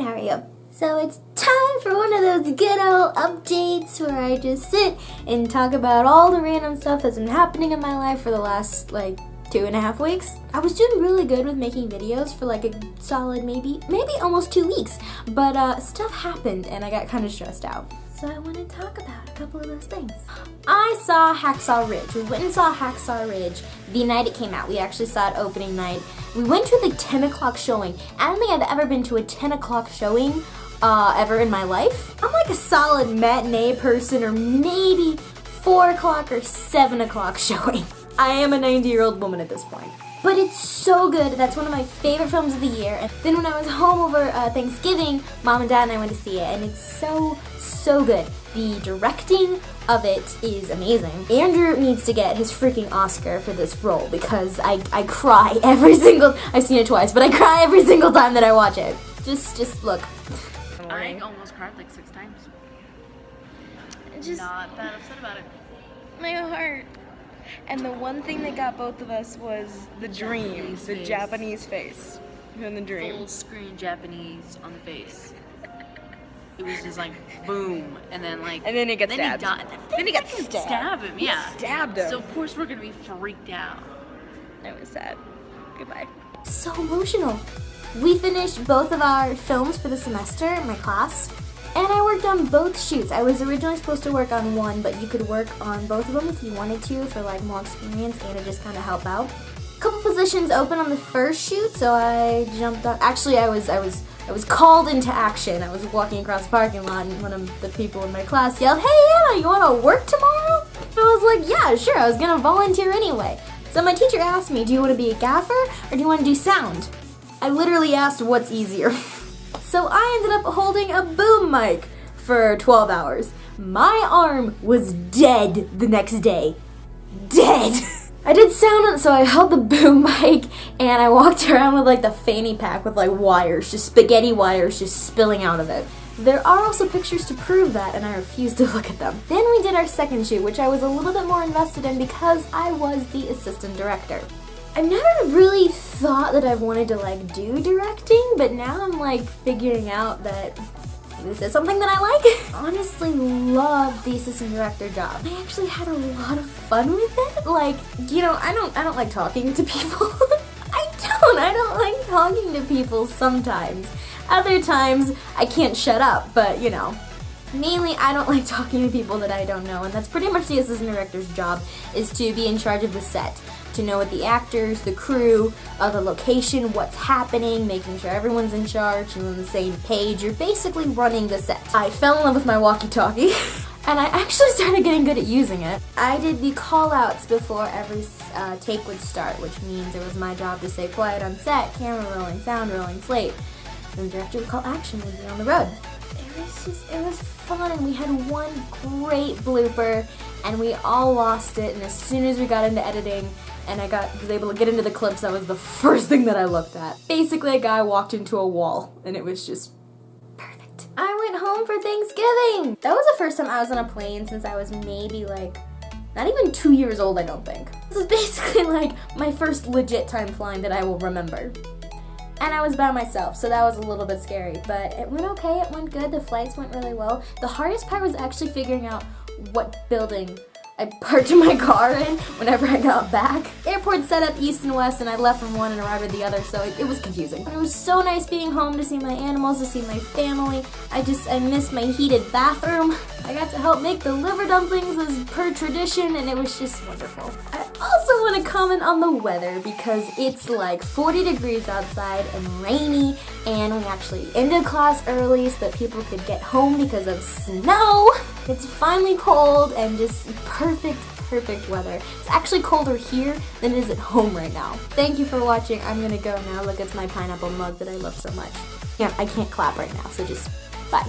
scenario. So it's time for one of those good old updates where I just sit and talk about all the random stuff that's been happening in my life for the last, 2.5 weeks. I was doing really good with making videos for a solid maybe almost 2 weeks, but stuff happened and I got kind of stressed out. So I want to talk about a couple of those things. I saw Hacksaw Ridge. We went and saw Hacksaw Ridge the night it came out. We actually saw it opening night. We went to the 10 o'clock showing. I don't think I've ever been to a 10 o'clock showing ever in my life. I'm like a solid matinee person, or maybe 4 o'clock or 7 o'clock showing. I am a 90-year-old woman at this point. But it's so good. That's one of my favorite films of the year. And then when I was home over Thanksgiving, Mom and Dad and I went to see it, and it's so good. The directing of it is amazing. Andrew needs to get his freaking Oscar for this role because I cry every single, I've seen it twice, but I cry every single time that I watch it. Just look. I almost cried 6 times. Just not that upset about it. my heart. And the one thing that got both of us was the dream, the Japanese face in the dream. Full screen Japanese on the face. It was just boom, and then and then he gets stabbed. He died. Then he got stabbed him, yeah. He stabbed him. So of course we're gonna be freaked out. It was sad. Goodbye. So emotional. We finished both of our films for the semester in my class, and I worked on both shoots. I was originally supposed to work on one, but you could work on both of them if you wanted to for more experience and to just kind of help out. A couple positions open on the first shoot, so I jumped on. Actually, I was called into action. I was walking across the parking lot, and one of the people in my class yelled, "Hey Anna, you want to work tomorrow?" And I was like, "Yeah, sure." I was gonna volunteer anyway. So my teacher asked me, "Do you want to be a gaffer or do you want to do sound?" I literally asked what's easier. So I ended up holding a boom mic for 12 hours. My arm was dead the next day. Dead! I did sound, so I held the boom mic and I walked around with the fanny pack with wires, just spaghetti wires just spilling out of it. There are also pictures to prove that, and I refused to look at them. Then we did our second shoot, which I was a little bit more invested in because I was the assistant director. I've never really thought that I've wanted to do directing, but now I'm figuring out that this is something that I like. Honestly love the assistant director job. I actually had a lot of fun with it. I don't like talking to people. I don't like talking to people sometimes. Other times I can't shut up, but mainly I don't like talking to people that I don't know, and that's pretty much the assistant director's job, is to be in charge of the set. To know what the actors, the crew, the location, what's happening, making sure everyone's in charge and on the same page. You're basically running the set. I fell in love with my walkie-talkie, and I actually started getting good at using it. I did the call-outs before every take would start, which means it was my job to say quiet on set, camera rolling, sound rolling, slate. And the director would call action when we were on the road. It was fun, and we had one great blooper, and we all lost it, and as soon as we got into editing, and I was able to get into the clips, that was the first thing that I looked at. Basically, a guy walked into a wall, and it was just perfect. I went home for Thanksgiving! That was the first time I was on a plane since I was maybe not even 2 years old, I don't think. This is basically my first legit time flying that I will remember. And I was by myself, so that was a little bit scary, but it went okay, it went good, the flights went really well. The hardest part was actually figuring out what building I parked my car in whenever I got back. Airport set up east and west, and I left from one and arrived at the other, so it was confusing. But it was so nice being home to see my animals, to see my family. I missed my heated bathroom. I got to help make the liver dumplings as per tradition, and it was just wonderful. I also want to comment on the weather because it's 40 degrees outside and rainy, and we actually ended class early so that people could get home because of snow. It's finally cold and just perfect weather. It's actually colder here than it is at home right now. Thank you for watching. I'm gonna go now. Look, it's my pineapple mug that I love so much. Yeah, I can't clap right now, so just bye.